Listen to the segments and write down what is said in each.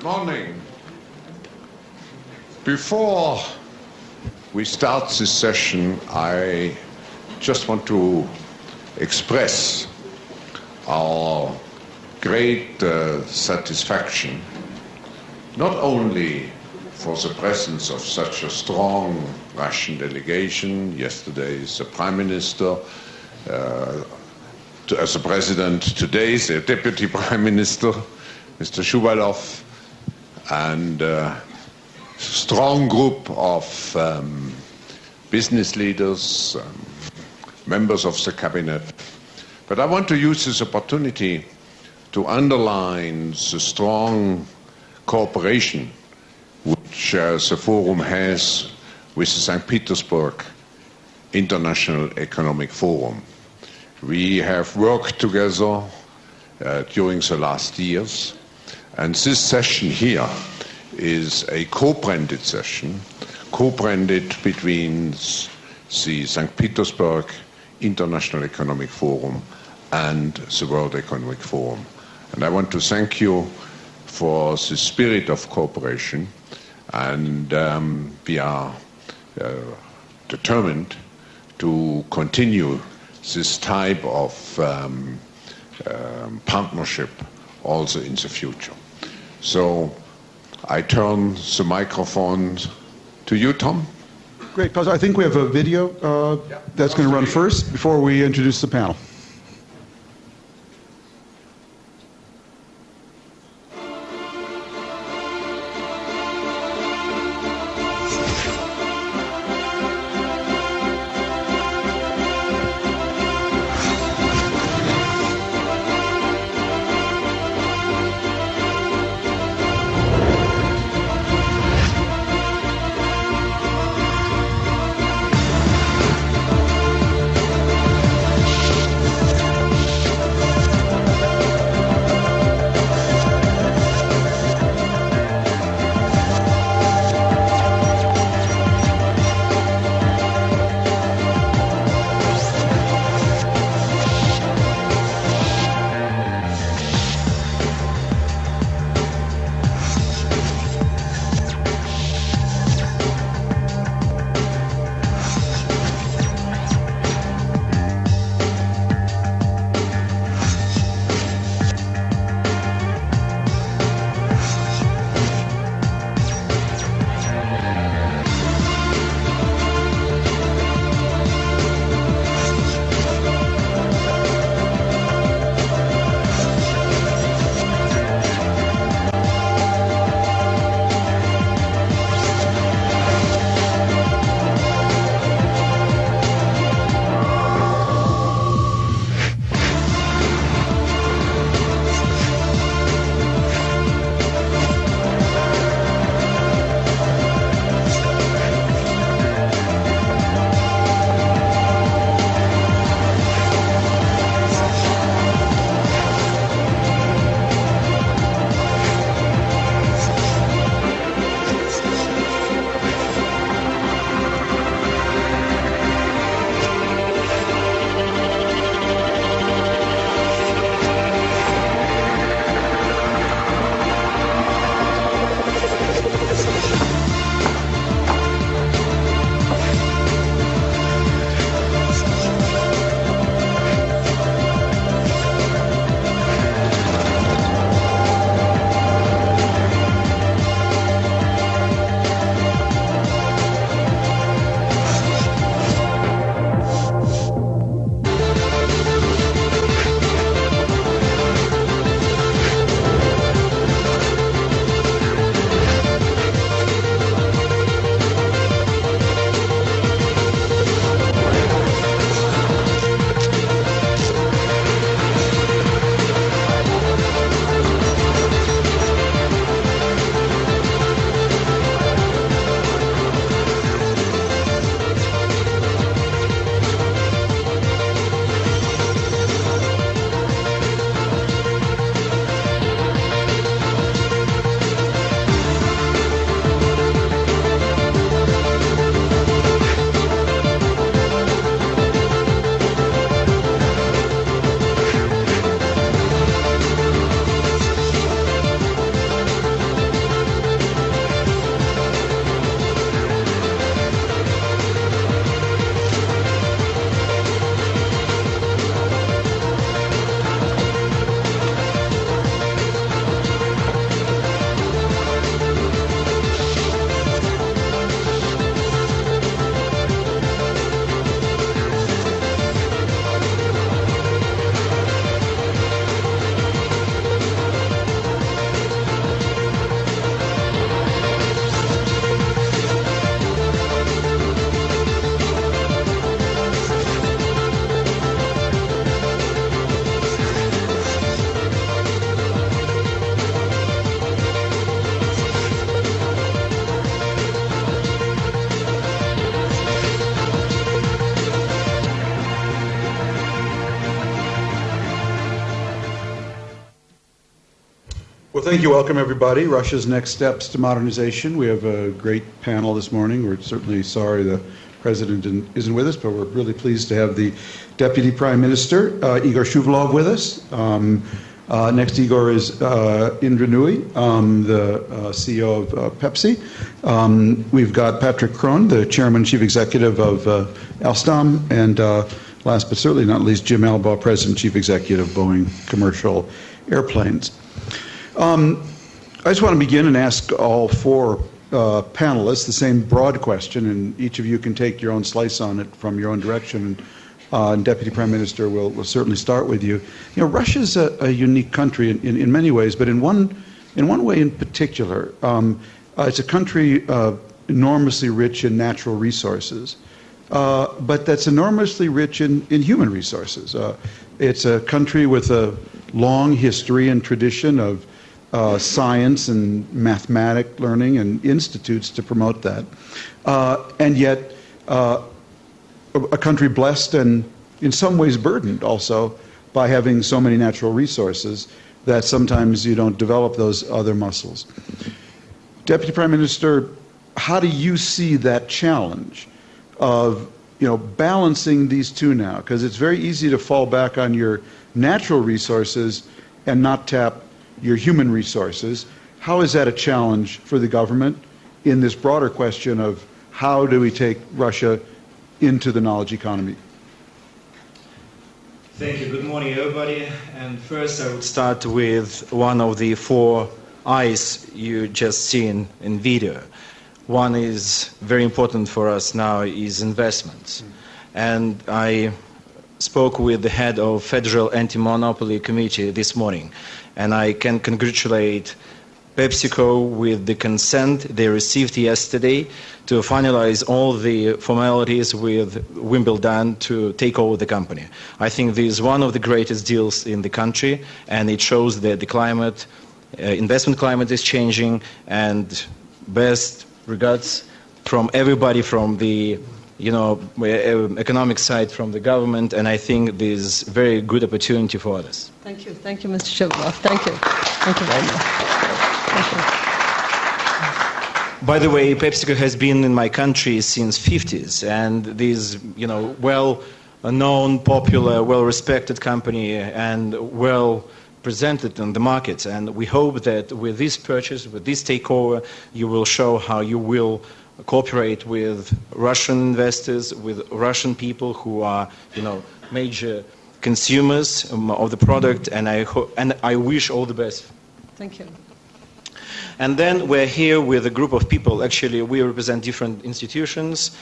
morning. Before we start this session, I just want to express our great satisfaction, not only for the presence of such a strong Russian delegation. Yesterday is the Prime Minister, as the President, today is the Deputy Prime Minister, Mr. Shuvalov, and a strong group of business leaders, members of the cabinet. But I want to use this opportunity to underline the strong cooperation which the Forum has with the St. Petersburg International Economic Forum. We have worked together during the last years, and this session here is a co-branded session, co-branded between the St. Petersburg International Economic Forum and the World Economic Forum. And I want to thank you for the spirit of cooperation, and we are determined to continue this type of partnership also in the future. So I turn the microphone to you, Tom. Great, because I think we have a video that's going to run first before we introduce the panel. Well, thank you. Welcome, everybody. Russia's next steps to modernization. We have a great panel this morning. We're certainly sorry the President isn't with us, but we're really pleased to have the Deputy Prime Minister, Igor Shuvalov, with us. Next to Igor is Indra Nooyi, the CEO of Pepsi. We've got Patrick Kron, the Chairman and Chief Executive of Alstom, and last but certainly not least, Jim Albaugh, President and Chief Executive of Boeing Commercial Airplanes. I just want to begin and ask all four panelists the same broad question, and each of you can take your own slice on it from your own direction. And Deputy Prime Minister will certainly start with you. You know, Russia's a unique country in many ways, but in one way in particular, it's a country enormously rich in natural resources, but that's enormously rich in human resources. It's a country with a long history and tradition of science and mathematic learning and institutes to promote that. And yet, a country blessed and in some ways burdened also by having so many natural resources that sometimes you don't develop those other muscles. Deputy Prime Minister, how do you see that challenge of balancing these two now? Because it's very easy to fall back on your natural resources and not tap your human resources. How is that a challenge for the government in this broader question of how do we take Russia into the knowledge economy? Thank you. Good morning, everybody. And first, I would start with one of the four eyes you just seen in video. One is very important for us now is investments. And I spoke with the head of Federal Anti-Monopoly Committee this morning, and I can congratulate PepsiCo with the consent they received yesterday to finalize all the formalities with Wimbledon to take over the company. I think this is one of the greatest deals in the country, and it shows that the climate, investment climate is changing, and best regards from everybody from the economic side, from the government, and I think this is a very good opportunity for others. Thank you, Mr. Shuvalov. Thank you. Thank you very much. Thank you. By the way, PepsiCo has been in my country since 50s, and this, well-known, popular, well-respected company, and well presented in the markets. And we hope that with this purchase, with this takeover, you will show how you will cooperate with Russian investors, with Russian people who are, major consumers of the product. And I wish all the best. Thank you. And then we're here with a group of people. Actually, we represent different institutions.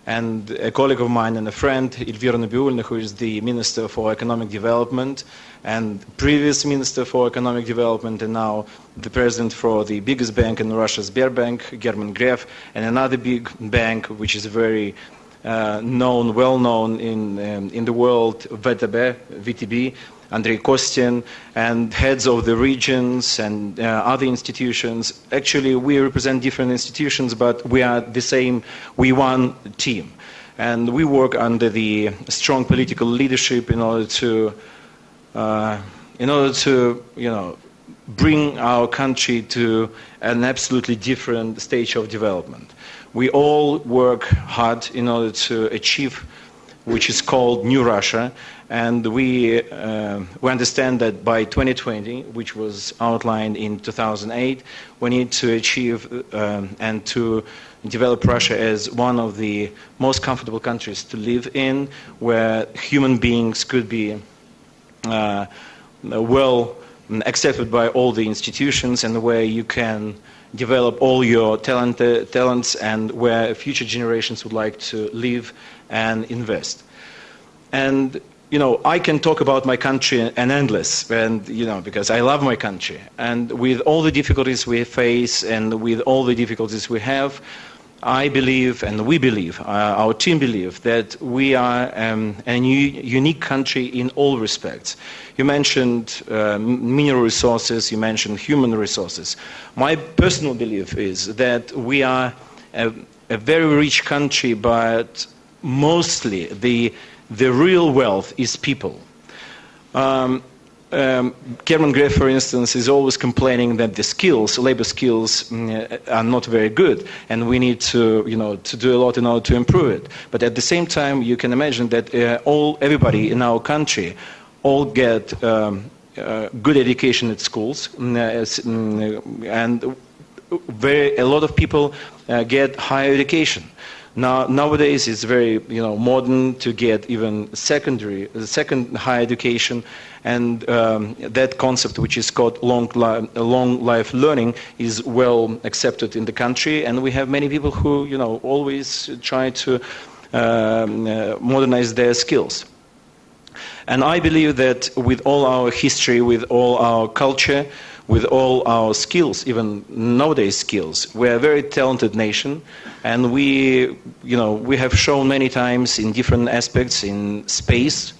And a colleague of mine and a friend, Elvira Nabiulna, who is the Minister for Economic Development and previous Minister for Economic Development, and now the President for the biggest bank in Russia, Sberbank, German Gref, and another big bank, which is very well-known in the world, VTB, Andrei Kostin, and heads of the regions and other institutions. Actually, we represent different institutions, but we are the same, we one team. And we work under the strong political leadership in order to bring our country to an absolutely different stage of development. We all work hard in order to achieve which is called New Russia, and we understand that by 2020, which was outlined in 2008, we need to achieve and to develop Russia as one of the most comfortable countries to live in, where human beings could be well accepted by all the institutions, and where you can develop all your talents, and where future generations would like to live and invest. And I can talk about my country and endless, and because I love my country, and with all the difficulties we face and with all the difficulties we have, I believe, and we believe, our team believes, that we are a unique country in all respects. You mentioned mineral resources, you mentioned human resources. My personal belief is that we are a very rich country, but mostly the real wealth is people. German Gref, for instance, is always complaining that the skills, labor skills, are not very good, and we need to, to do a lot in order to improve it. But at the same time, you can imagine that everybody in our country all get good education at schools, and a lot of people get higher education. Nowadays, it's very modern to get even second higher education, and that concept, which is called long life learning, is well accepted in the country, and we have many people who always try to modernize their skills. And I believe that with all our history, with all our culture, with all our skills, even nowadays skills, we are a very talented nation, and we have shown many times in different aspects, in space,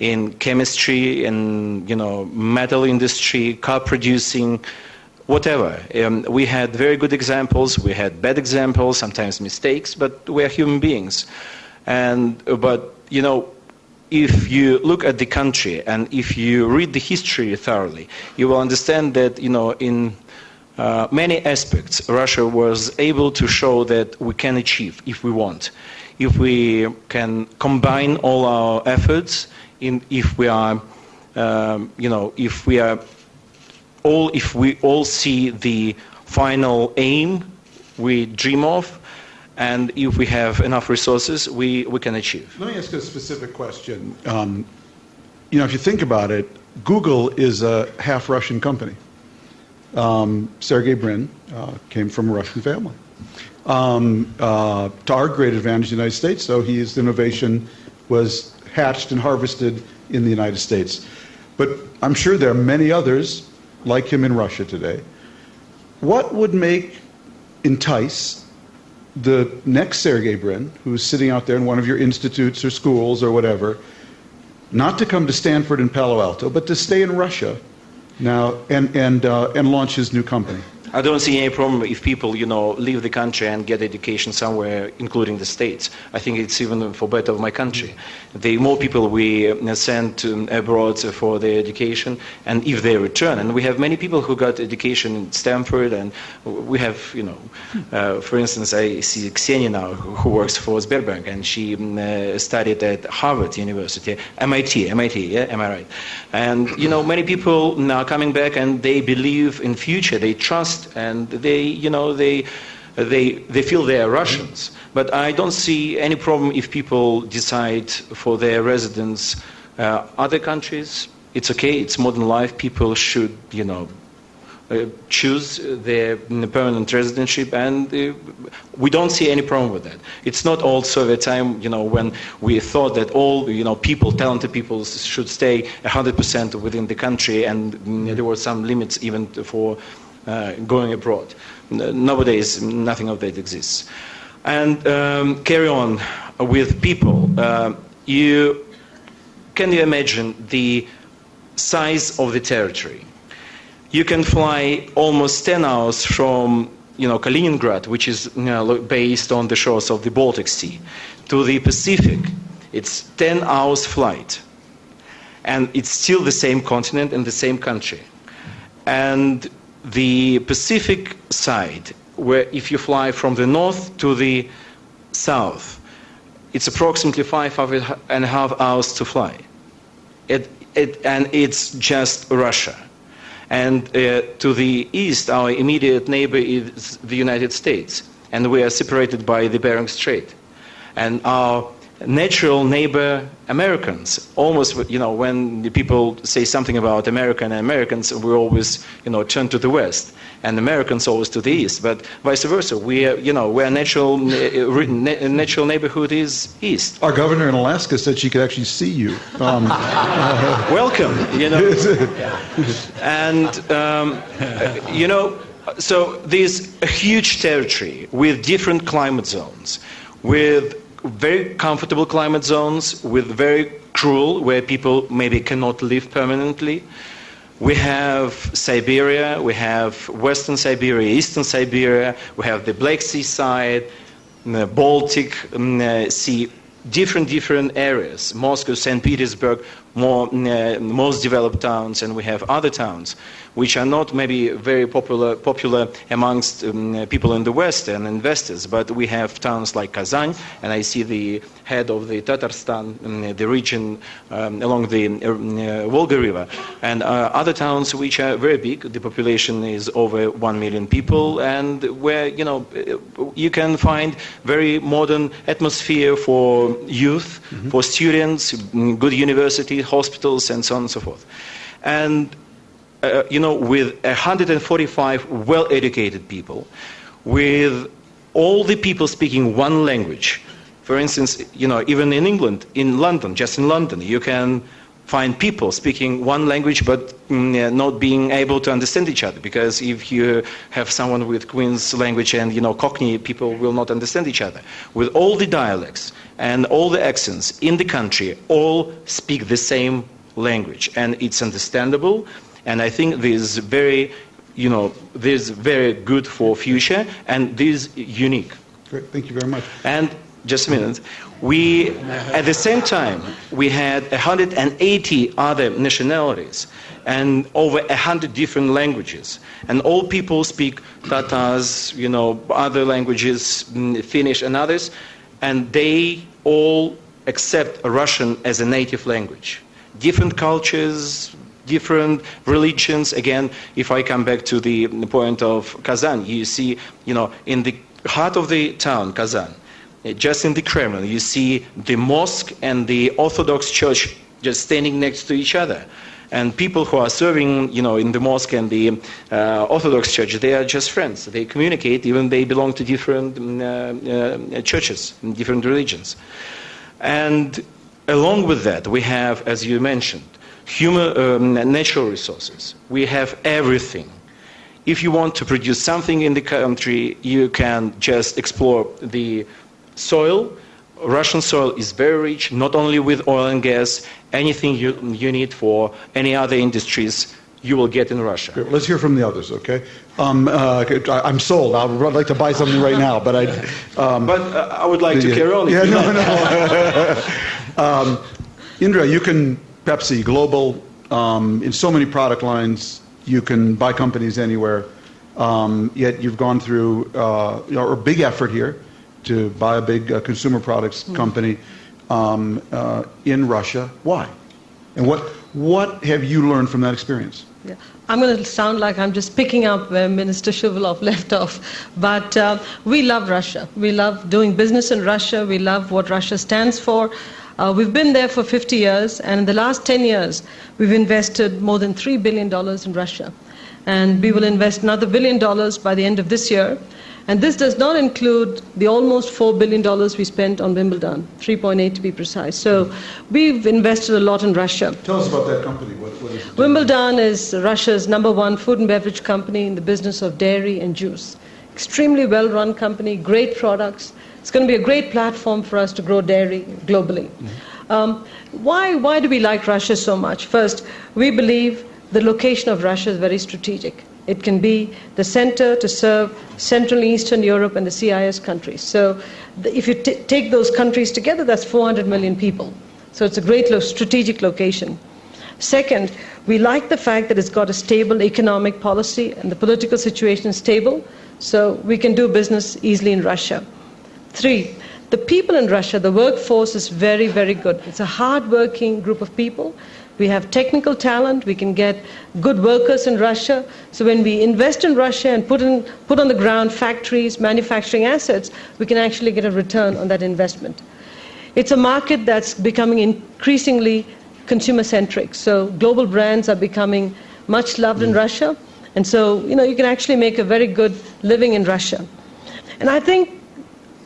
in chemistry, in metal industry, car producing, whatever. We had very good examples, we had bad examples, sometimes mistakes, but we are human beings. But if you look at the country and if you read the history thoroughly, you will understand that in many aspects Russia was able to show that we can achieve if we want, if we can combine all our efforts, if we all see the final aim we dream of, and if we have enough resources, we can achieve. Let me ask you a specific question. If you think about it, Google is a half Russian company. Sergey Brin came from a Russian family. To our great advantage in the United States, though, his innovation was hatched and harvested in the United States. But I'm sure there are many others like him in Russia today. What would entice the next Sergey Brin, who's sitting out there in one of your institutes or schools or whatever, not to come to Stanford and Palo Alto, but to stay in Russia now and launch his new company? I don't see any problem if people, leave the country and get education somewhere, including the States. I think it's even for better of my country. The more people we send abroad for their education, and if they return, and we have many people who got education in Stanford, and we have, for instance, I see Ksenia now, who works for Sberbank, and she studied at Harvard University, MIT, yeah, am I right? And, many people now coming back, and they believe in future, they trust, and they feel they are Russians. But I don't see any problem if people decide for their residence other countries. It's okay, it's modern life. People should, choose their permanent residency, and we don't see any problem with that. It's not old Soviet time, when we thought that all, talented people should stay 100% within the country, and there were some limits even for going abroad. Nowadays, nothing of that exists. And carry on with people. Can you imagine the size of the territory? You can fly almost 10 hours from Kaliningrad, which is based on the shores of the Baltic Sea, to the Pacific. It's 10 hours flight. And it's still the same continent and the same country. And the Pacific side, where if you fly from the north to the south, it's approximately 5.5 hours to fly. And it's just Russia. And to the east, our immediate neighbor is the United States. And we are separated by the Bering Strait. And our natural neighbor, Americans, almost, when the people say something about America and Americans, we always, turn to the west, and Americans always to the east. But vice versa, where natural neighborhood is east. Our governor in Alaska said she could actually see you. Welcome, and so there's a huge territory with different climate zones, with very comfortable climate zones, with very cruel, where people maybe cannot live permanently. We have Siberia, we have Western Siberia, Eastern Siberia, we have the Black Sea side, the Baltic Sea, different areas, Moscow, St. Petersburg, most developed towns, and we have other towns which are not maybe very popular amongst people in the West and investors, but we have towns like Kazan, and I see the head of the Tatarstan, the region along the Volga River, and other towns which are very big. The population is over 1 million people, and where you can find very modern atmosphere for youth, for students, good university, hospitals, and so on and so forth. And with 145 well-educated people, with all the people speaking one language. For instance, even in England, in London, just in London, you can find people speaking one language but not being able to understand each other, because if you have someone with Queen's language and Cockney, people will not understand each other. With all the dialects and all the accents in the country, all speak the same language, and it's understandable. And I think this is very, this is very good for future, and this is unique. Great, thank you very much. And just a minute, at the same time, we had 180 other nationalities and over 100 different languages. And all people speak Tatars, other languages, Finnish and others, and they all accept Russian as a native language. Different cultures, different religions. Again, if I come back to the point of Kazan, you see, in the heart of the town, Kazan, just in the Kremlin, you see the mosque and the Orthodox Church just standing next to each other. And people who are serving, in the mosque and the Orthodox Church, they are just friends. They communicate, even they belong to different churches, different religions. And along with that, we have, as you mentioned, natural resources. We have everything. If you want to produce something in the country, you can just explore the soil. Russian soil is very rich, not only with oil and gas. Anything you need for any other industries, you will get in Russia. Great. Let's hear from the others, okay? I'm sold. I'd like to buy something right now, but I would like to carry on. Yeah, no. Indra, you can Pepsi global in so many product lines. You can buy companies anywhere. Yet you've gone through a big effort here to buy a big consumer products company in Russia. Why? And what have you learned from that experience? Yeah. I'm going to sound like I'm just picking up where Minister Shuvalov left off, but we love Russia. We love doing business in Russia. We love what Russia stands for. We've been there for 50 years, and in the last 10 years, we've invested more than $3 billion in Russia. And we will invest another $1 billion by the end of this year. And this does not include the almost $4 billion we spent on Wimbledon, 3.8 to be precise. So we've invested a lot in Russia. Tell us about that company. What is it? Wimbledon is Russia's #1 food and beverage company in the business of dairy and juice. Extremely well-run company, great products. It's going to be a great platform for us to grow dairy globally. Why do we like Russia so much? First, we believe the location of Russia is very strategic. It can be the center to serve Central and Eastern Europe and the CIS countries. So if you take those countries together, that's 400 million people. So it's a great strategic location. Second, we like the fact that it's got a stable economic policy and the political situation is stable, so we can do business easily in Russia. 3, the people in Russia, the workforce is very, very good. It's a hard-working group of people. We have technical talent. We can get good workers in Russia. So when we invest in Russia and put on the ground factories, manufacturing assets, we can actually get a return on that investment. It's a market that's becoming increasingly consumer-centric. So global brands are becoming much loved in Russia. And so, you can actually make a very good living in Russia. And I think,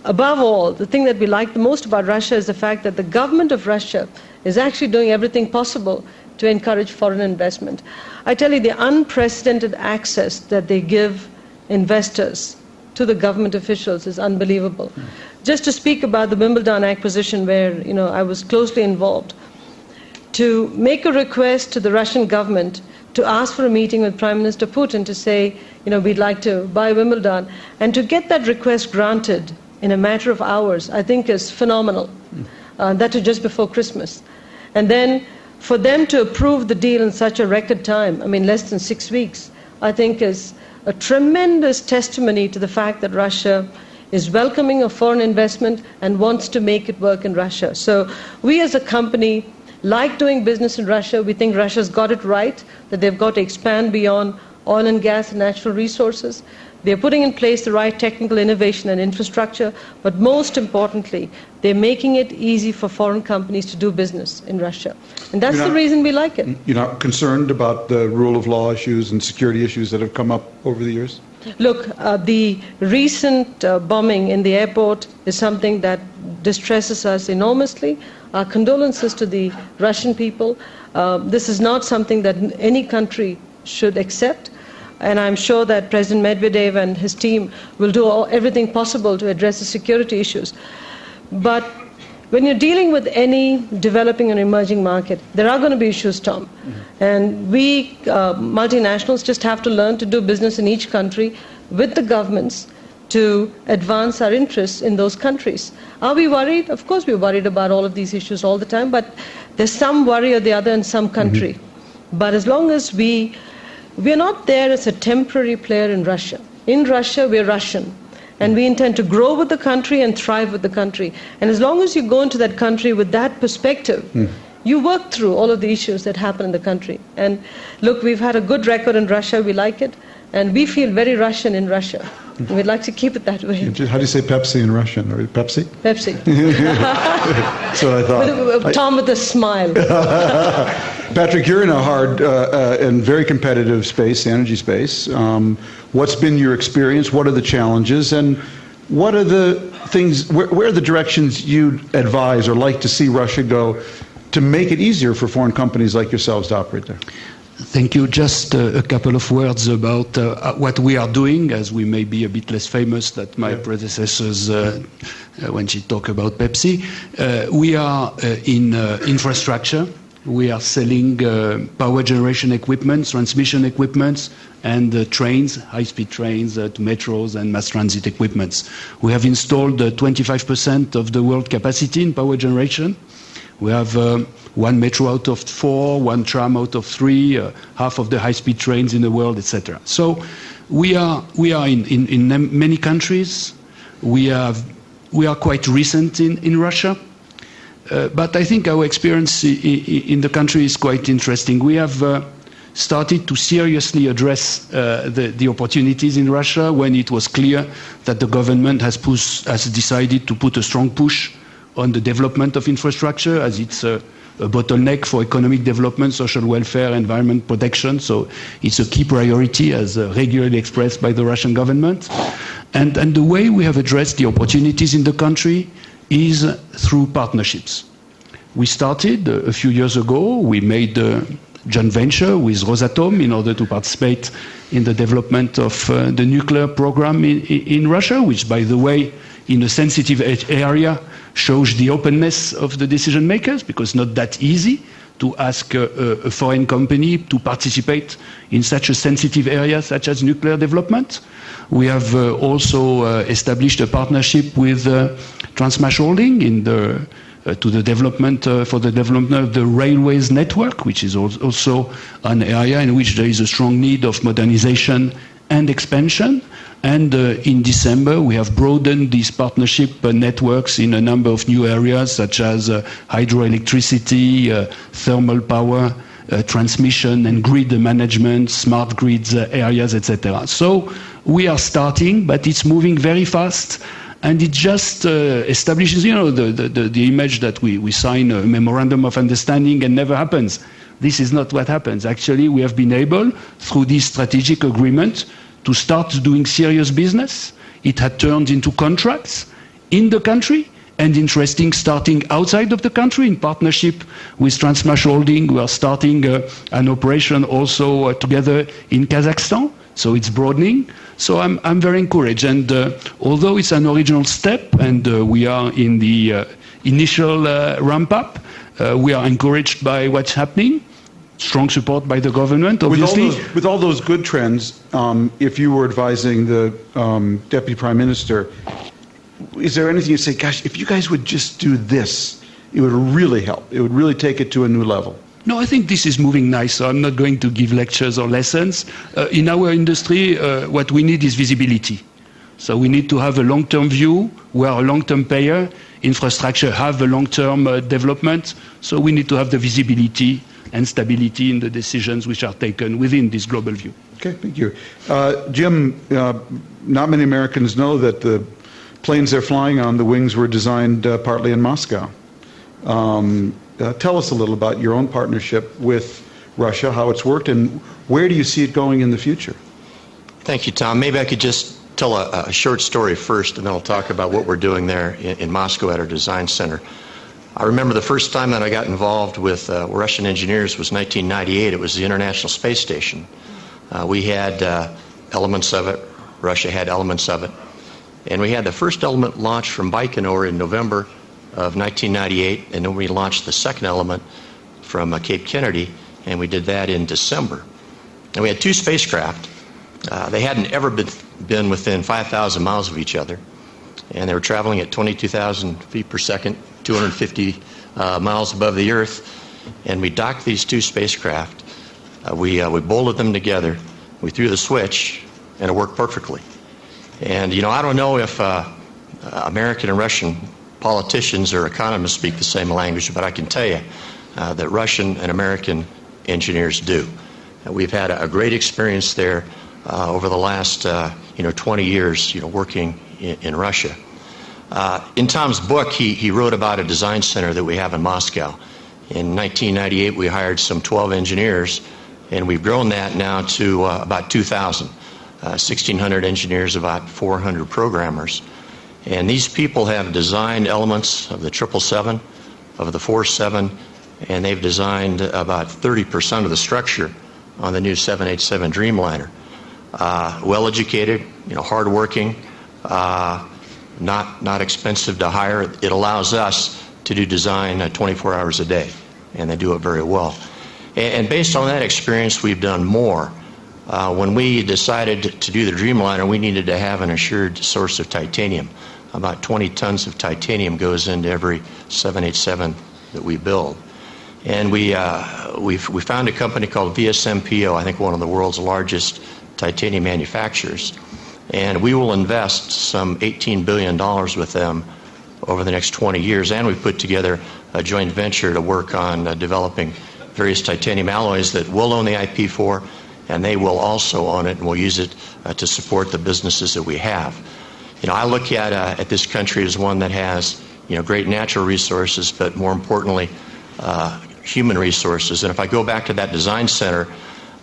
above all, the thing that we like the most about Russia is the fact that the government of Russia is actually doing everything possible to encourage foreign investment. I tell you, the unprecedented access that they give investors to the government officials is unbelievable. Just to speak about the Wimbledon acquisition, where I was closely involved, to make a request to the Russian government to ask for a meeting with Prime Minister Putin to say, we'd like to buy Wimbledon, and to get that request granted in a matter of hours, I think is phenomenal. That was just before Christmas. And then For them to approve the deal in such a record time, I mean less than 6 weeks, I think is a tremendous testimony to the fact that Russia is welcoming of foreign investment and wants to make it work in Russia. So we as a company like doing business in Russia. We think Russia's got it right, that they've got to expand beyond oil and gas and natural resources. They're putting in place the right technical innovation and infrastructure, but most importantly, they're making it easy for foreign companies to do business in Russia. And that's the reason we like it. You're not concerned about the rule of law issues and security issues that have come up over the years? Look, the recent bombing in the airport is something that distresses us enormously. Our condolences to the Russian people. This is not something that any country should accept. And I'm sure that President Medvedev and his team will do everything possible to address the security issues. But when you're dealing with any developing and emerging market, there are going to be issues, Tom. And we multinationals just have to learn to do business in each country with the governments to advance our interests in those countries. Are we worried? Of course we're worried about all of these issues all the time, but there's some worry or the other in some country. But as long as we're not there as a temporary player in Russia. In Russia, we're Russian. And we intend to grow with the country and thrive with the country. And as long as you go into that country with that perspective, you work through all of the issues that happen in the country. And look, we've had a good record in Russia. We like it. And we feel very Russian in Russia. We'd like to keep it that way. How do you say Pepsi in Russian? Or Pepsi? Pepsi. That's what I thought. Tom with a smile. Patrick, you're in a hard and very competitive space, the energy space. What's been your experience? What are the challenges? And what are the things, where are the directions you'd advise or like to see Russia go to make it easier for foreign companies like yourselves to operate there? Thank you. Just a couple of words about what we are doing, as we may be a bit less famous than my predecessors when she talked about Pepsi. We are in infrastructure. We are selling power generation equipment, transmission equipment, and trains, high-speed trains to metros and mass transit equipments. We have installed 25% of the world capacity in power generation. We have one metro out of 4, one tram out of 3, half of the high-speed trains in the world, etc. So we are in many countries. We are quite recent in Russia. But I think our experience in the country is quite interesting. We have started to seriously address the opportunities in Russia when it was clear that the government has decided to put a strong push on the development of infrastructure, as it's a bottleneck for economic development, social welfare, environment protection. So it's a key priority, as regularly expressed by the Russian government. And the way we have addressed the opportunities in the country is through partnerships. We started a few years ago. We made a joint venture with Rosatom in order to participate in the development of the nuclear program in Russia, which, by the way, in a sensitive area, shows the openness of the decision makers, because it's not that easy to ask a foreign company to participate in such a sensitive area such as nuclear development. We have also established a partnership with Transmash Holding in for the development of the railways network, which is also an area in which there is a strong need of modernization and expansion. And in December, we have broadened these partnership networks in a number of new areas, such as hydroelectricity, thermal power, transmission and grid management, smart grids areas, etc. So we are starting, but it's moving very fast. And it just establishes, the image that we sign a memorandum of understanding and never happens. This is not what happens. Actually, we have been able, through this strategic agreement, to start doing serious business. It had turned into contracts in the country, and interesting, starting outside of the country in partnership with Transmash Holding. We are starting an operation also together in Kazakhstan. So it's broadening. So I'm very encouraged. And although it's an original step, and we are in the initial ramp up, we are encouraged by what's happening. Strong support by the government, obviously. With all those good trends, if you were advising the Deputy Prime Minister, is there anything you'd say, gosh, if you guys would just do this, it would really help. It would really take it to a new level? No, I think this is moving nice, so I'm not going to give lectures or lessons. In our industry, what we need is visibility. So we need to have a long-term view. We are a long-term payer. Infrastructure have a long-term development. So we need to have the visibility and stability in the decisions which are taken within this global view. Okay, thank you. Jim, not many Americans know that the planes they're flying on, the wings were designed partly in Moscow. Tell us a little about your own partnership with Russia, how it's worked, and where do you see it going in the future? Thank you, Tom. Maybe I could just tell a short story first, and then I'll talk about what we're doing there in Moscow at our design center. I remember the first time that I got involved with Russian engineers was 1998. It was the International Space Station. We had elements of it. Russia had elements of it. And we had the first element launched from Baikonur in November of 1998, and then we launched the second element from Cape Kennedy, and we did that in December. And we had two spacecraft. They hadn't ever been within 5,000 miles of each other, and they were traveling at 22,000 feet per second, 250 miles above the Earth, and we docked these two spacecraft. We bolted them together, we threw the switch, and it worked perfectly. And, you know, I don't know if American and Russian politicians or economists speak the same language, but I can tell you that Russian and American engineers do. We've had a great experience there over the last 20 years, working in Russia. In Tom's book, he wrote about a design center that we have in Moscow. In 1998, we hired some 12 engineers, and we've grown that now to about 2,000. 1,600 engineers, about 400 programmers. And these people have designed elements of the 777, of the 47, and they've designed about 30% of the structure on the new 787 Dreamliner. Well-educated, hard-working, not expensive to hire. It allows us to do design 24 hours a day, and they do it very well. And based on that experience, we've done more. When we decided to do the Dreamliner, we needed to have an assured source of titanium. About 20 tons of titanium goes into every 787 that we build. And we found a company called VSMPO, I think one of the world's largest titanium manufacturers. And we will invest some $18 billion with them over the next 20 years. And we've put together a joint venture to work on developing various titanium alloys that we'll own the IP for, and they will also own it, and we'll use it to support the businesses that we have. I look at this country as one that has great natural resources, but more importantly, human resources. And if I go back to that design center,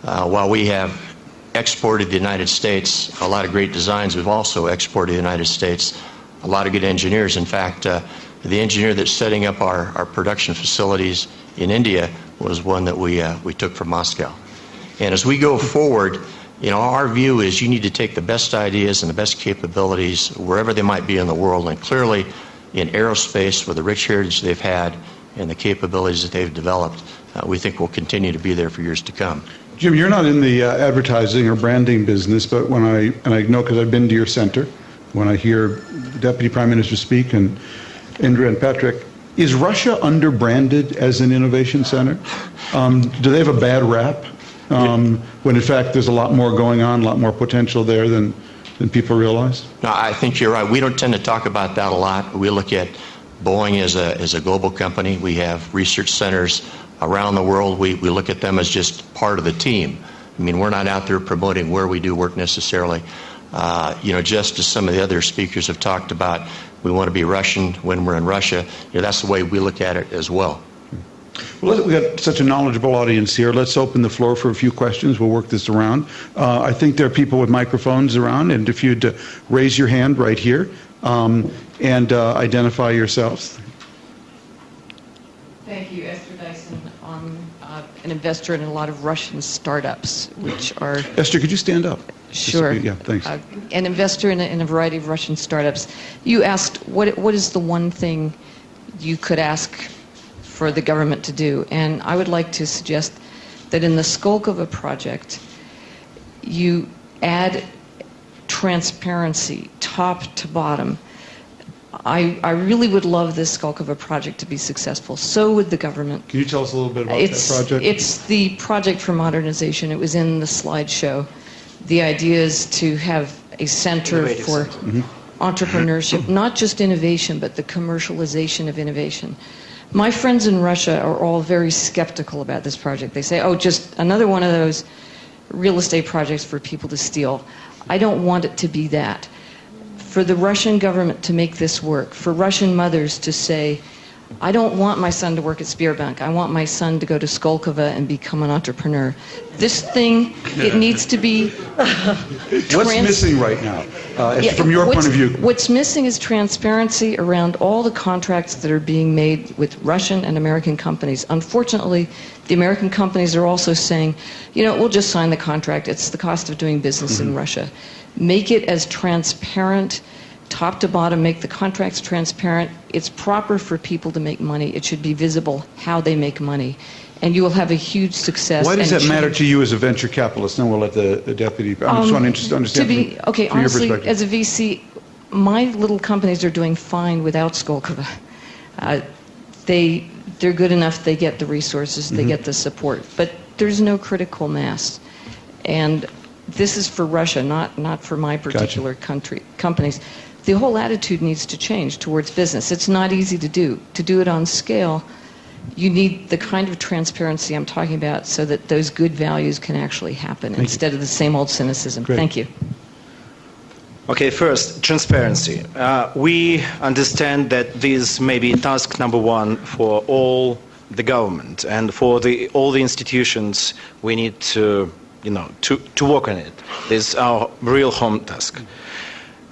while we have exported to the United States a lot of great designs, we've also exported to the United States a lot of good engineers. In fact, the engineer that's setting up our production facilities in India was one that we took from Moscow. And as we go forward, our view is you need to take the best ideas and the best capabilities wherever they might be in the world, and clearly in aerospace, with the rich heritage they've had and the capabilities that they've developed, we think will continue to be there for years to come. Jim, you're not in the advertising or branding business, but when I know because I've been to your center, when I hear the Deputy Prime Minister speak and Indra and Patrick, is Russia under-branded as an innovation center? Do they have a bad rap? When in fact there's a lot more going on, a lot more potential there than people realize? No, I think you're right. We don't tend to talk about that a lot. We look at Boeing as a global company. We have research centers around the world. We look at them as just part of the team. I mean, we're not out there promoting where we do work necessarily. Just as some of the other speakers have talked about, we want to be Russian when we're in Russia. That's the way we look at it as well. Well, we've got such a knowledgeable audience here. Let's open the floor for a few questions. We'll work this around. I think there are people with microphones around, and if you'd raise your hand right here and identify yourselves. Thank you, Esther Dyson. I'm an investor in a lot of Russian startups, which are... Esther, could you stand up? Sure. Yeah, thanks. An investor in a variety of Russian startups. You asked, what is the one thing you could ask for the government to do? And I would like to suggest that in the scope of a project, you add transparency, top to bottom, I really would love this Skolkovo project to be successful. So would the government. Can you tell us a little bit about that project? It's the project for modernization. It was in the slideshow. The idea is to have a center for entrepreneurship, not just innovation, but the commercialization of innovation. My friends in Russia are all very skeptical about this project. They say, oh, just another one of those real estate projects for people to steal. I don't want it to be that. For the Russian government to make this work, for Russian mothers to say, I don't want my son to work at Sberbank. I want my son to go to Skolkovo and become an entrepreneur. This thing, it needs to be... What's missing right now, from your point of view? What's missing is transparency around all the contracts that are being made with Russian and American companies. Unfortunately, the American companies are also saying, you know, we'll just sign the contract. It's the cost of doing business in Russia. Make it as transparent, top to bottom, make the contracts transparent. It's proper for people to make money. It should be visible how they make money. And you will have a huge success. Why does that matter to you as a venture capitalist? Then we'll let the deputy, I just want to understand from honestly, your perspective. as a VC, my little companies are doing fine without Skolkovo. They're good enough, they get the resources, they get the support. But there's no critical mass. And this is for Russia, not for my particular companies. The whole attitude needs to change towards business. It's not easy to do. To do it on scale, you need the kind of transparency I'm talking about so that those good values can actually happen instead of the same old cynicism. Great. Thank you. Okay, first, transparency. We understand that this may be task number one for all the government and for all the institutions. We need to work on it. This is our real home task.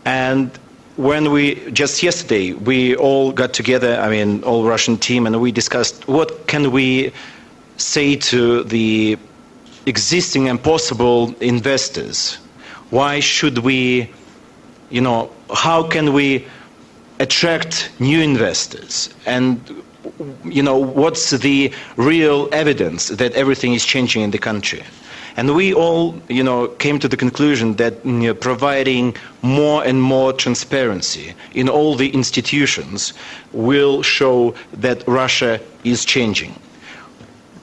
And when just yesterday, we all got together, all Russian team, and we discussed what can we say to the existing and possible investors. Why should we, how can we attract new investors? And, what's the real evidence that everything is changing in the country? And we all, came to the conclusion that providing more and more transparency in all the institutions will show that Russia is changing.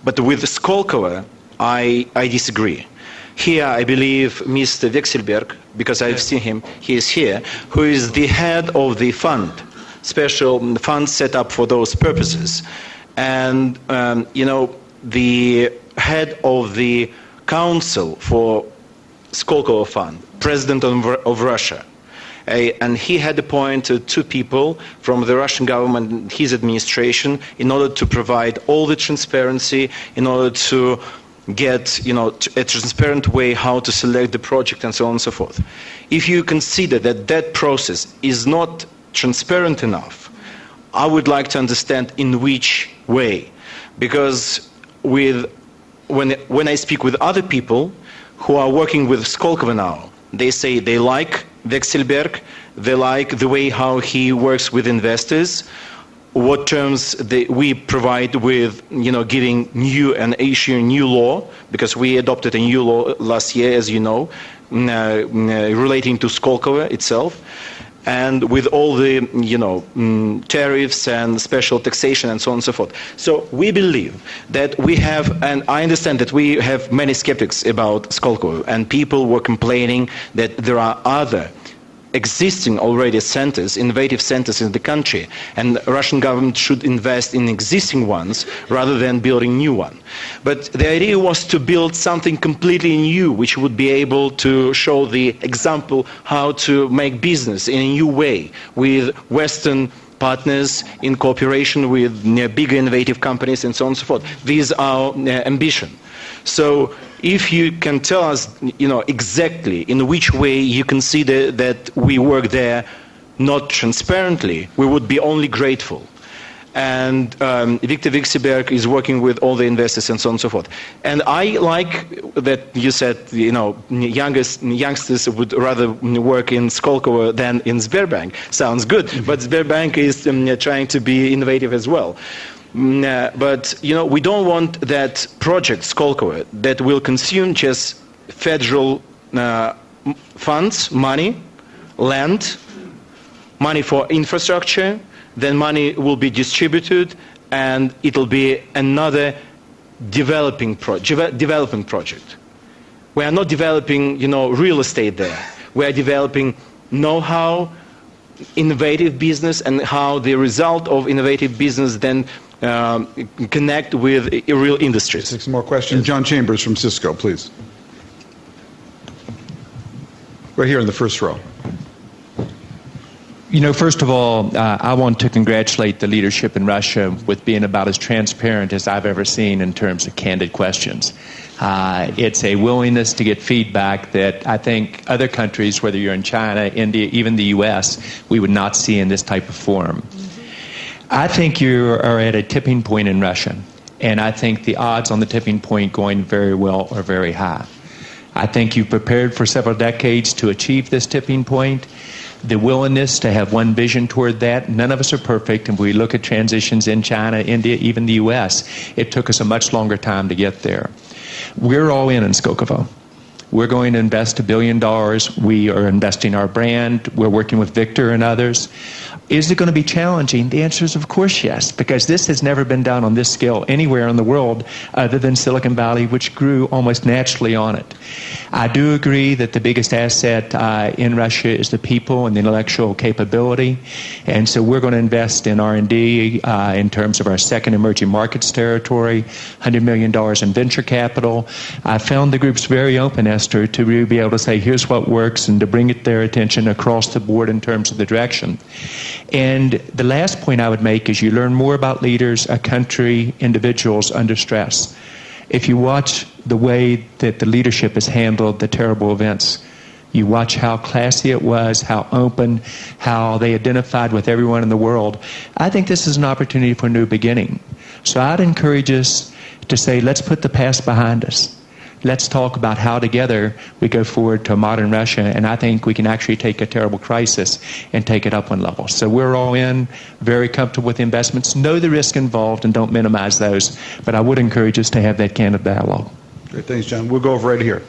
But with Skolkovo, I disagree. Here, I believe Mr. Vekselberg, because I've seen him, he is here, who is the head of the fund, special fund set up for those purposes. And, the head of the Council for Skolkovo Fund, President of Russia. And he had appointed two people from the Russian government and his administration in order to provide all the transparency, in order to get a transparent way how to select the project and so on and so forth. If you consider that that process is not transparent enough, I would like to understand in which way. Because when I speak with other people who are working with Skolkovo now, they say they like Vekselberg, they like the way how he works with investors, what terms we provide with, giving new and issuing new law, because we adopted a new law last year, as you know, relating to Skolkovo itself, and with all the, tariffs and special taxation and so on and so forth. So we believe that we have, and I understand that we have many skeptics about Skolkovo, and people were complaining that there are other existing already centers, innovative centers in the country, and the Russian government should invest in existing ones rather than building new one. But the idea was to build something completely new, which would be able to show the example how to make business in a new way with Western partners in cooperation with big innovative companies and so on and so forth. These are ambition. So if you can tell us, exactly in which way you consider that we work there not transparently, we would be only grateful. And Viktor Vekselberg is working with all the investors and so on and so forth. And I like that you said, youngsters would rather work in Skolkovo than in Sberbank. Sounds good, but Sberbank is trying to be innovative as well. But we don't want that project Skolkovo that will consume just federal funds, money, land, money for infrastructure, then money will be distributed, and it'll be another developing project. We are not developing, real estate there. We are developing know-how, innovative business, and how the result of innovative business then connect with real industries. Take some more questions. John Chambers from Cisco, please. Right here in the first row. First of all, I want to congratulate the leadership in Russia with being about as transparent as I've ever seen in terms of candid questions. It's a willingness to get feedback that I think other countries, whether you're in China, India, even the U.S., we would not see in this type of forum. I think you are at a tipping point in Russia, and I think the odds on the tipping point going very well are very high. I think you've prepared for several decades to achieve this tipping point. The willingness to have one vision toward that. None of us are perfect, and we look at transitions in China, India, even the U.S. It took us a much longer time to get there. We're all in Skokovo. We're going to invest $1 billion. We are investing our brand. We're working with Victor and others. Is it going to be challenging? The answer is, of course, yes, because this has never been done on this scale anywhere in the world other than Silicon Valley, which grew almost naturally on it. I do agree that the biggest asset in Russia is the people and the intellectual capability, and so we're going to invest in R&D in terms of our second emerging markets territory, $100 million in venture capital. I found the groups very open, Esther, to really be able to say, here's what works, and to bring it their attention across the board in terms of the direction. And the last point I would make is you learn more about leaders, a country, individuals under stress. If you watch the way that the leadership has handled the terrible events, you watch how classy it was, how open, how they identified with everyone in the world, I think this is an opportunity for a new beginning. So I'd encourage us to say, let's put the past behind us. Let's talk about how together we go forward to a modern Russia, and I think we can actually take a terrible crisis and take it up one level. So we're all in, very comfortable with investments, know the risk involved and don't minimize those, but I would encourage us to have that candid dialogue. Great, thanks, John. We'll go over right here.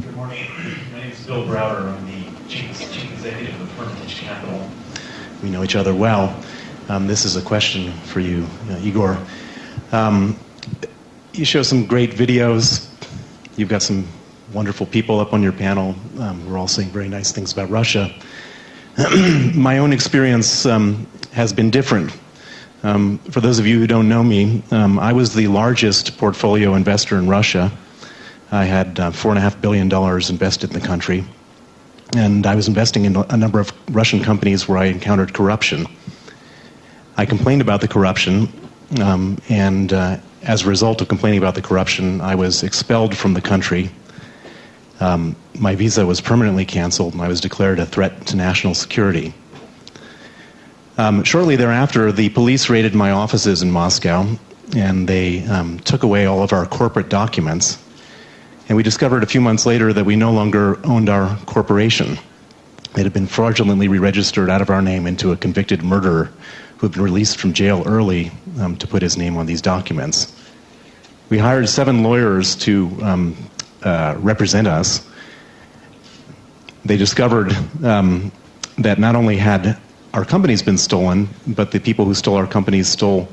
Good morning. My name is Bill Browder. I'm the chief executive of Hermitage Capital. We know each other well. This is a question for you, Igor. You show some great videos. You've got some wonderful people up on your panel. We're all saying very nice things about Russia. My own experience has been different. For those of you who don't know me, I was the largest portfolio investor in Russia. I had $4.5 billion invested in the country. And I was investing in a number of Russian companies where I encountered corruption. I complained about the corruption, and as a result of complaining about the corruption, I was expelled from the country. My visa was permanently canceled, and I was declared a threat to national security. Shortly thereafter, the police raided my offices in Moscow, and they took away all of our corporate documents. And we discovered a few months later that we no longer owned our corporation. It had been fraudulently re-registered out of our name into a convicted murderer who had been released from jail early to put his name on these documents. We hired 7 lawyers to represent us. They discovered that not only had our companies been stolen, but the people who stole our companies stole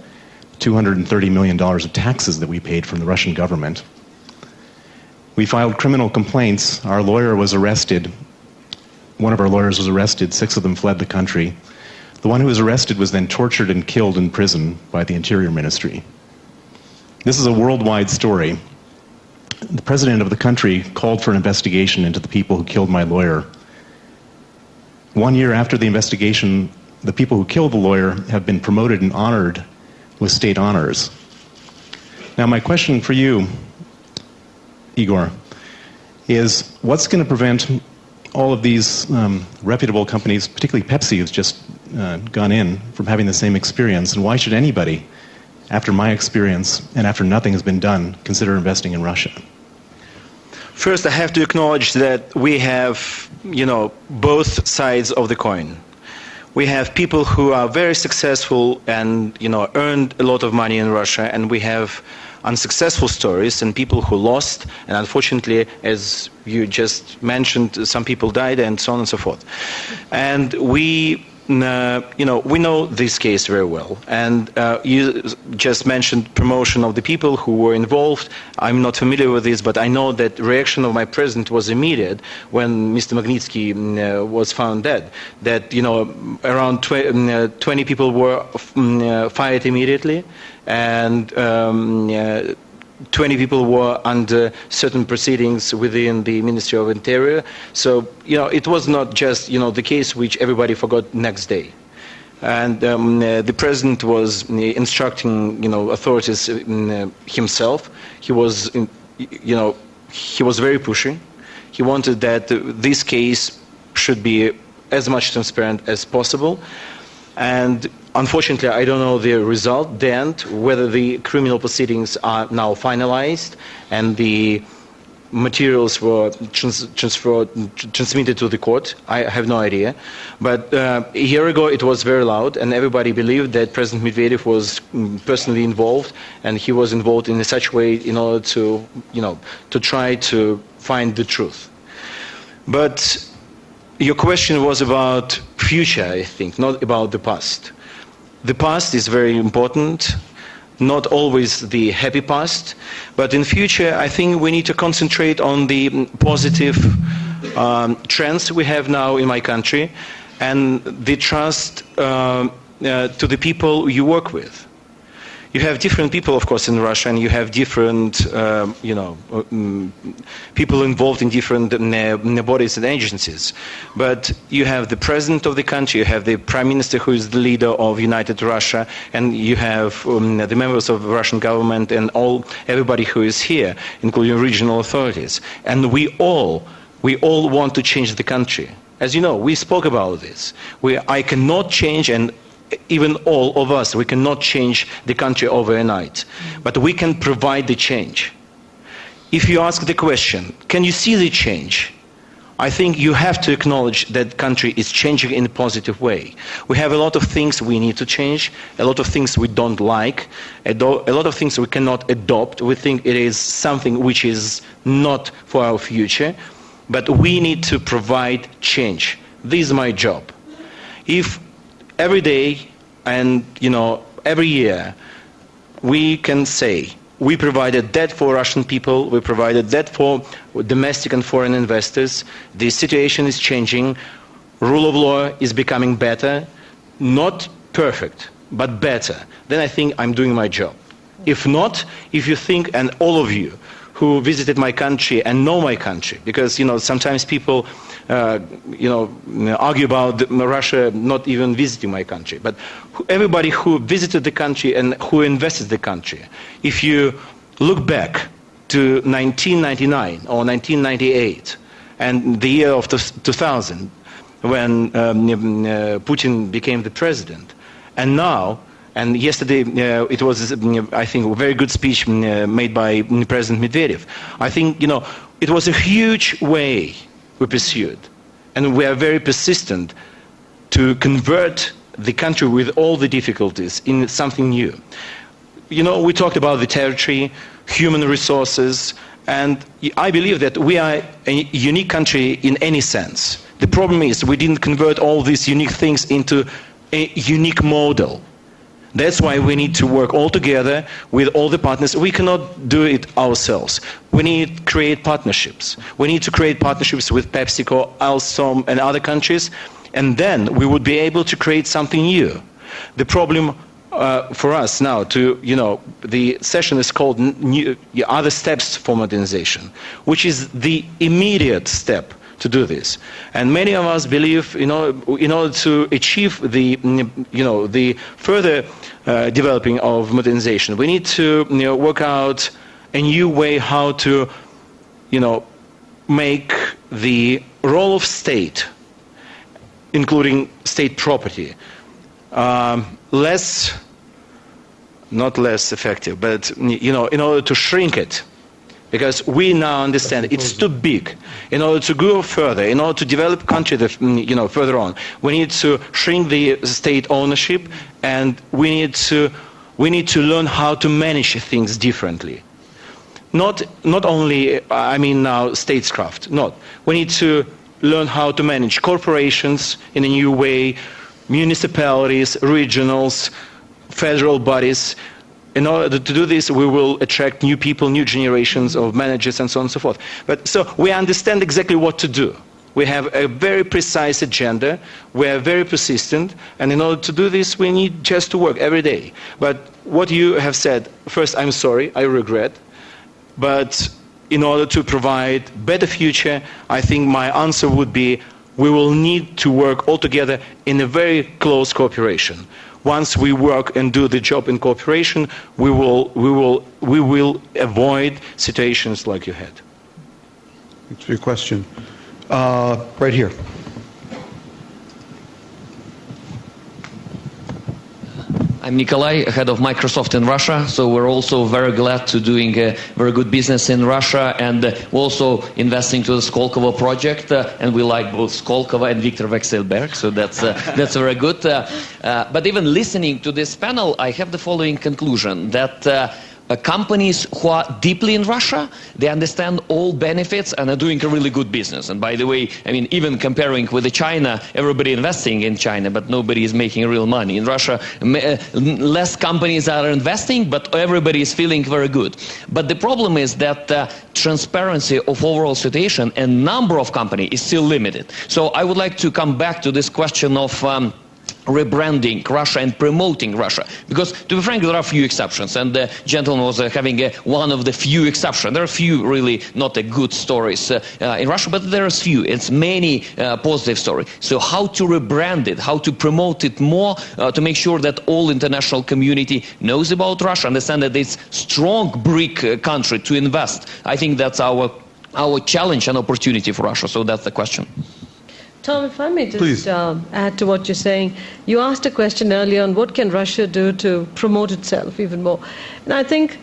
$230 million of taxes that we paid from the Russian government. We filed criminal complaints. Our lawyer was arrested. One of our lawyers was arrested. 6 of them fled the country. The one who was arrested was then tortured and killed in prison by the Interior Ministry. This is a worldwide story. The president of the country called for an investigation into the people who killed my lawyer. 1 year after the investigation, the people who killed the lawyer have been promoted and honored with state honors. Now, my question for you, Igor, is what's going to prevent all of these reputable companies, particularly Pepsi, who's just gone in, from having the same experience? And why should anybody, after my experience and after nothing has been done, consider investing in Russia? First, I have to acknowledge that we have, both sides of the coin. We have people who are very successful and, earned a lot of money in Russia, and we have unsuccessful stories and people who lost, and unfortunately, as you just mentioned, some people died and so on and so forth. And we know this case very well. And you just mentioned promotion of the people who were involved. I'm not familiar with this, but I know that the reaction of my president was immediate when Mr. Magnitsky was found dead. That, around 20 people were fired immediately, and 20 people were under certain proceedings within the Ministry of Interior. So, it was not just, the case which everybody forgot next day. And the president was instructing, authorities himself. He was, he was very pushy. He wanted that this case should be as much transparent as possible. And unfortunately, I don't know the result, the end, whether the criminal proceedings are now finalized and the materials were transmitted to the court. I have no idea. But a year ago, it was very loud, and everybody believed that President Medvedev was personally involved, and he was involved in such a way in order to, to try to find the truth. But your question was about future, I think, not about the past. The past is very important, not always the happy past, but in future, I think we need to concentrate on the positive trends we have now in my country and the trust to the people you work with. You have different people, of course, in Russia, and you have different, people involved in different bodies and agencies. But you have the president of the country, you have the prime minister who is the leader of United Russia, and you have the members of the Russian government and everybody who is here, including regional authorities. And we all want to change the country. As you know, we spoke about this. I cannot change, and even all of us, we cannot change the country overnight, but we can provide the change. If you ask the question, can you see the change? I think you have to acknowledge that the country is changing in a positive way. We have a lot of things we need to change, a lot of things we don't like, a lot of things we cannot adopt. We think it is something which is not for our future, but we need to provide change. This is my job. If every day and every year we can say we provided that for Russian people, we provided that for domestic and foreign investors, the situation is changing, rule of law is becoming better, not perfect, but better, then I think I'm doing my job. If not, if you think, and all of you who visited my country and know my country, because sometimes people argue about Russia not even visiting my country, but everybody who visited the country and who invested in the country, if you look back to 1999 or 1998 and the year of 2000 when Putin became the president, and now, and yesterday it was, I think, a very good speech made by President Medvedev. I think, it was a huge way we pursued, and we are very persistent to convert the country with all the difficulties in something new. We talked about the territory, human resources, and I believe that we are a unique country in any sense. The problem is we didn't convert all these unique things into a unique model. That's why we need to work all together with all the partners. We cannot do it ourselves. We need to create partnerships. We need to create partnerships with PepsiCo, Alstom, and other countries, and then we would be able to create something new. The problem for us now, the session is called Other Steps for Modernization, which is the immediate step to do this. And many of us believe, in order to achieve the further developing of modernization, we need to work out a new way how to make the role of state, including state property, not less effective, but in order to shrink it. Because we now understand it's too big. In order to go further, in order to develop country further on, we need to shrink the state ownership, and we need to we need to learn how to manage things differently. Not only, I mean now, statecraft, not. We need to learn how to manage corporations in a new way, municipalities, regionals, federal bodies. In order to do this, we will attract new people, new generations of managers, and so on and so forth. But so we understand exactly what to do. We have a very precise agenda, we are very persistent, and in order to do this, we need just to work every day. But what you have said, first, I'm sorry, I regret, but in order to provide better future, I think my answer would be we will need to work all together in a very close cooperation. Once we work and do the job in cooperation, we will avoid situations like you had. Thanks for your question. Right here. I'm Nikolai, head of Microsoft in Russia. So we're also very glad to doing a very good business in Russia, and also investing to the Skolkovo project. And we like both Skolkovo and Viktor Vekselberg, so that's very good. But even listening to this panel, I have the following conclusion, that companies who are deeply in Russia, they understand all benefits and are doing a really good business. And by the way, I mean, even comparing with China, everybody investing in China, but nobody is making real money. In Russia, less companies are investing, but everybody is feeling very good. But the problem is that transparency of overall situation and number of companies is still limited. So I would like to come back to this question of rebranding Russia and promoting Russia, because to be frank, there are few exceptions, and the gentleman was having one of the few exceptions. There are few really not good stories in Russia, but there are few. It's many positive stories. So how to rebrand it, how to promote it more, to make sure that all international community knows about Russia, understand that it's strong BRIC country to invest. I think that's our challenge and opportunity for Russia. So that's the question. Tom, if I may just add to what you're saying. You asked a question earlier on what can Russia do to promote itself even more. And I think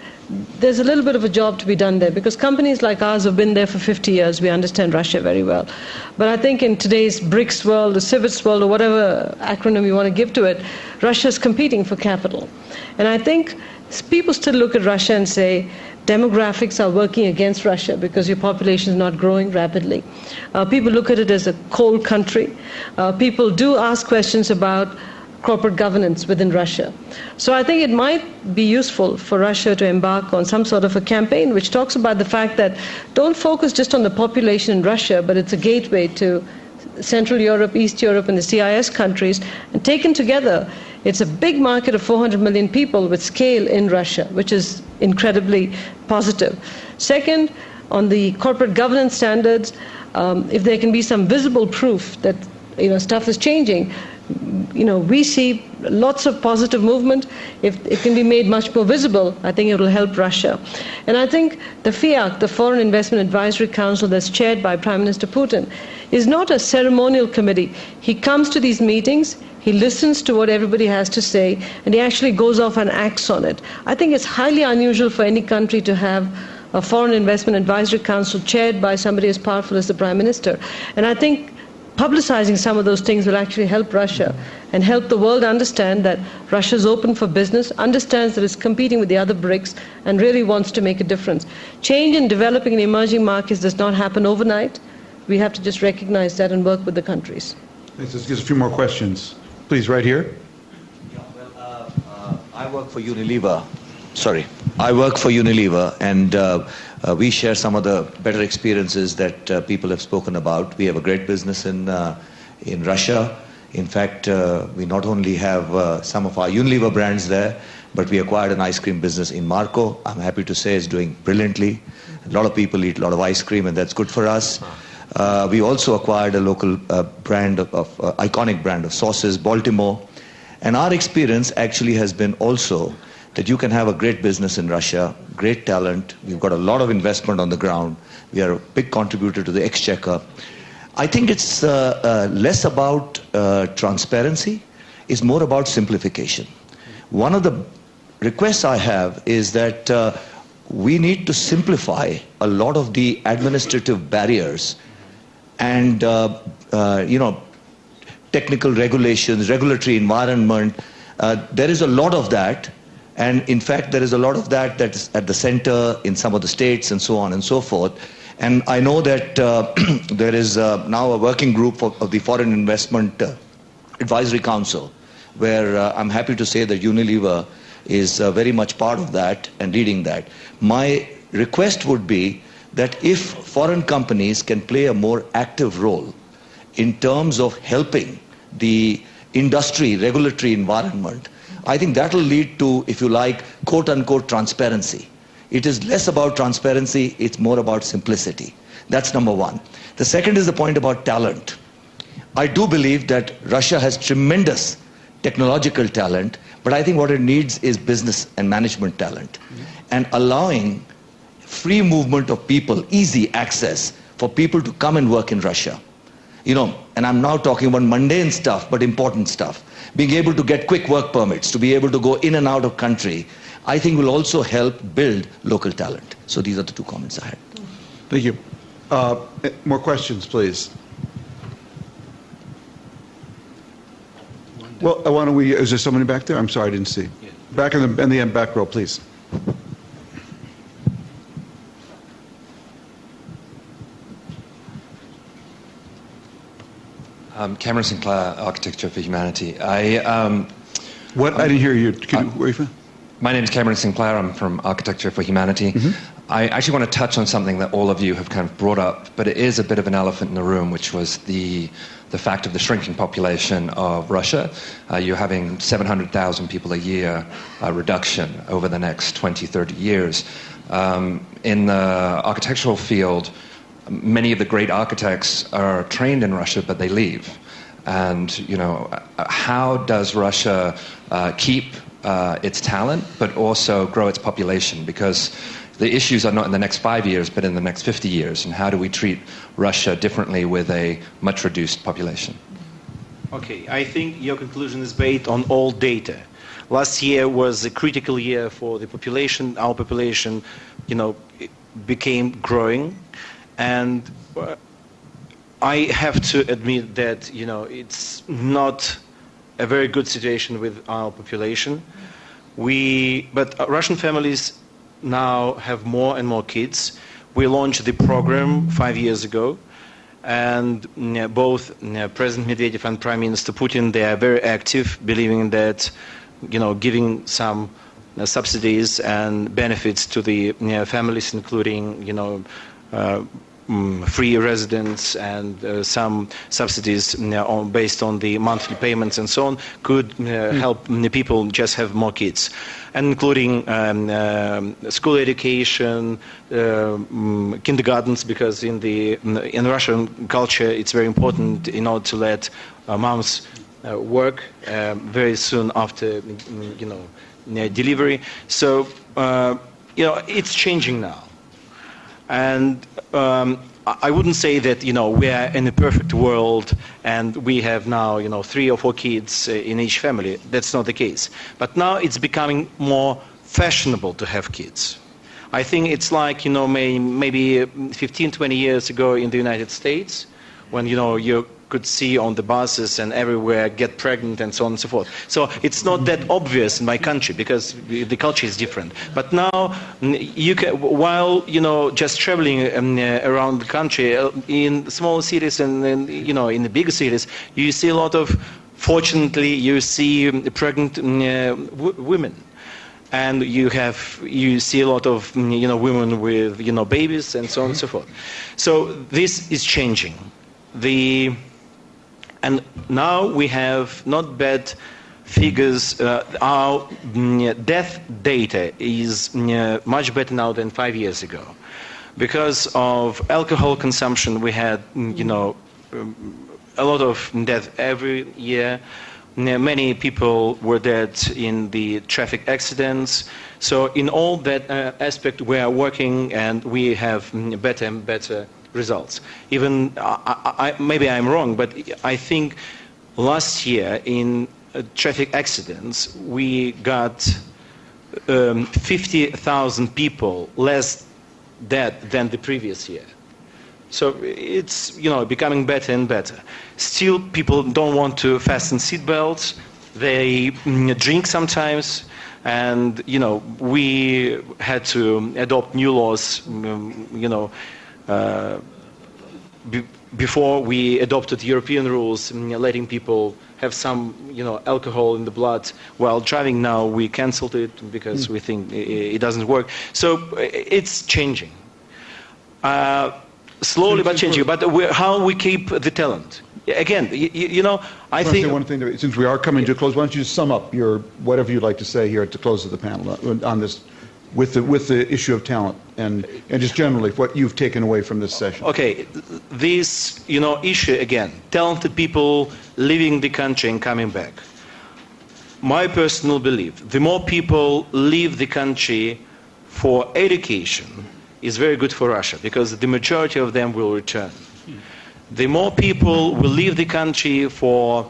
there's a little bit of a job to be done there, because companies like ours have been there for 50 years. We understand Russia very well. But I think in today's BRICS world, the CIVITS world, or whatever acronym you want to give to it, Russia's competing for capital. And I think people still look at Russia and say, demographics are working against Russia because your population is not growing rapidly. People look at it as a coal country. People do ask questions about corporate governance within Russia. So I think it might be useful for Russia to embark on some sort of a campaign which talks about the fact that don't focus just on the population in Russia, but it's a gateway to Central Europe, East Europe, and the CIS countries, and taken together, it's a big market of 400 million people with scale in Russia, which is incredibly positive. Second, on the corporate governance standards, if there can be some visible proof that stuff is changing, we see lots of positive movement. If it can be made much more visible, I think it will help Russia. And I think the FIAC, the Foreign Investment Advisory Council that's chaired by Prime Minister Putin, is not a ceremonial committee. He comes to these meetings, he listens to what everybody has to say, and he actually goes off and acts on it. I think it's highly unusual for any country to have a Foreign Investment Advisory Council chaired by somebody as powerful as the Prime Minister. And I think publicizing some of those things will actually help Russia and help the world understand that Russia is open for business, understands that it's competing with the other BRICS, and really wants to make a difference. Change in developing and emerging markets does not happen overnight. We have to just recognize that and work with the countries. Let's just get a few more questions. Please, right here. I work for Unilever. And we share some of the better experiences that people have spoken about. We have a great business in Russia. In fact, we not only have some of our Unilever brands there, but we acquired an ice cream business in Marco. I'm happy to say it's doing brilliantly. A lot of people eat a lot of ice cream, and that's good for us. We also acquired a local iconic brand of sauces, Baltimore. And our experience actually has been also that you can have a great business in Russia, great talent. We've got a lot of investment on the ground. We are a big contributor to the exchequer. I think it's less about transparency. It's more about simplification. One of the requests I have is that we need to simplify a lot of the administrative barriers and technical regulations, regulatory environment. There is a lot of that, And in fact, there is a lot of that is at the center in some of the states and so on and so forth. And I know that there is now a working group of the Foreign Investment Advisory Council, where I'm happy to say that Unilever is very much part of that and leading that. My request would be that if foreign companies can play a more active role in terms of helping the industry regulatory environment, I think that will lead to, if you like, quote-unquote transparency. It is less about transparency, it's more about simplicity. That's number one. The second is the point about talent. I do believe that Russia has tremendous technological talent, but I think what it needs is business and management talent. And allowing free movement of people, easy access for people to come and work in Russia. You know, and I'm now talking about mundane stuff, but important stuff. Being able to get quick work permits, to be able to go in and out of country, I think will also help build local talent. So these are the two comments I had. Thank you. More questions, please. Well, why don't we, is there somebody back there? I'm sorry, I didn't see. Back in the back row, please. Cameron Sinclair, Architecture for Humanity. What? I didn't hear you. Where are you from? My name is Cameron Sinclair. I'm from Architecture for Humanity. I actually want to touch on something that all of you have kind of brought up, but it is a bit of an elephant in the room, which was the fact of the shrinking population of Russia. You're having 700,000 people a year reduction over the next 20, 30 years. In the architectural field, many of the great architects are trained in Russia, but they leave. And, you know, how does Russia keep its talent, but also grow its population? Because the issues are not in the next 5 years, but in the next 50 years. And how do we treat Russia differently with a much reduced population? Okay, I think your conclusion is based on all data. Last year was a critical year for the population. Our population, you know, became growing. And I have to admit that, you know, it's not a very good situation with our population. But Russian families now have more and more kids. We launched the program 5 years ago, and both President Medvedev and Prime Minister Putin, they are very active, believing that, you know, giving some subsidies and benefits to the families, including, you know, free residence and some subsidies based on the monthly payments and so on, could help people just have more kids, and including school education, kindergartens, because in Russian culture it's very important in order to let moms work very soon after, you know, delivery. So you know, it's changing now. And I wouldn't say that, you know, we are in a perfect world and we have now, you know, 3 or 4 kids in each family. That's not the case. But now it's becoming more fashionable to have kids. I think it's like, you know, maybe 15, 20 years ago in the United States, when, you know, you could see on the buses and everywhere get pregnant and so on and so forth. So it's not that obvious in my country because the culture is different. But now you can, while, you know, just traveling around the country in smaller cities and you know, in the bigger cities, you see a lot of, fortunately, you see pregnant women. And you see a lot of, you know, women with, you know, babies and so on and so forth. So this is changing. And now we have not bad figures. Our death data is much better now than 5 years ago. Because of alcohol consumption, we had, you know, a lot of death every year. Many people were dead in the traffic accidents. So in all that aspect, we are working and we have better and better results. Even, maybe I'm wrong, but I think last year in traffic accidents, we got 50,000 people less dead than the previous year. So it's, you know, becoming better and better. Still, people don't want to fasten seatbelts. They drink sometimes, and we had to adopt new laws. Before we adopted European rules, letting people have some, alcohol in the blood while driving. Now we cancelled it because we think it doesn't work. So it's changing, slowly but changing. But how we keep the talent? Again, I think one thing. Since we are coming to a close, why don't you just sum up your whatever you'd like to say here at the close of the panel on this, with the issue of talent and just generally what you've taken away from this session. Okay, this issue again, talented people leaving the country and coming back. My personal belief: the more people leave the country for education, is very good for Russia because the majority of them will return. The more people will leave the country for,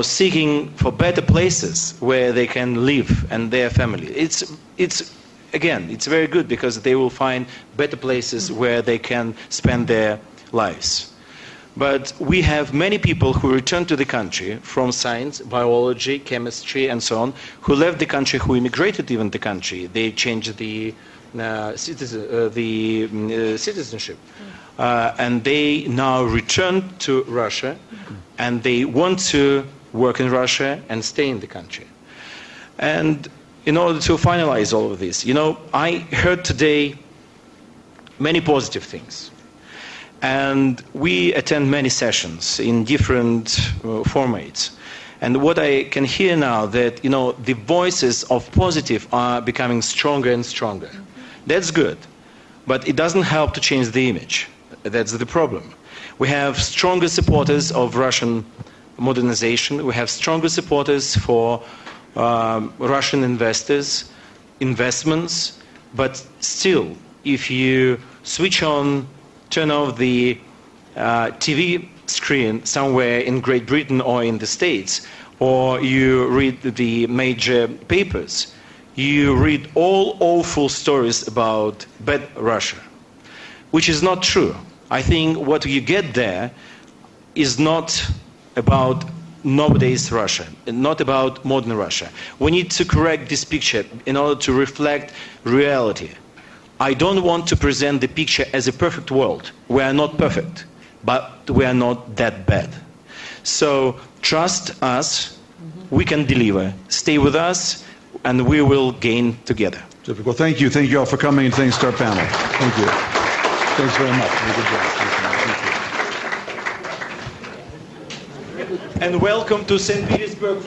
seeking for better places where they can live and their family. It's very good because they will find better places where they can spend their lives. But we have many people who return to the country from science, biology, chemistry, and so on, who left the country, who immigrated even the country. They changed the citizenship. And they now return to Russia, and they want to work in Russia and stay in the country. And in order to finalize all of this, I heard today many positive things. And we attend many sessions in different formats. And what I can hear now that, the voices of positive are becoming stronger and stronger. That's good, but it doesn't help to change the image. That's the problem. We have stronger supporters of Russian modernization. We have stronger supporters for Russian investments. But still, if you turn off the TV screen somewhere in Great Britain or in the States, or you read the major papers, you read all awful stories about bad Russia, which is not true. I think what you get there is not about nowadays Russia, not about modern Russia. We need to correct this picture in order to reflect reality. I don't want to present the picture as a perfect world. We are not perfect, but we are not that bad. So trust us, we can deliver. Stay with us, and we will gain together. Terrific. Well, thank you. Thank you all for coming, and thanks to our panel. Thank you. Thanks very much. Good job. Thank you. And welcome to St. Petersburg.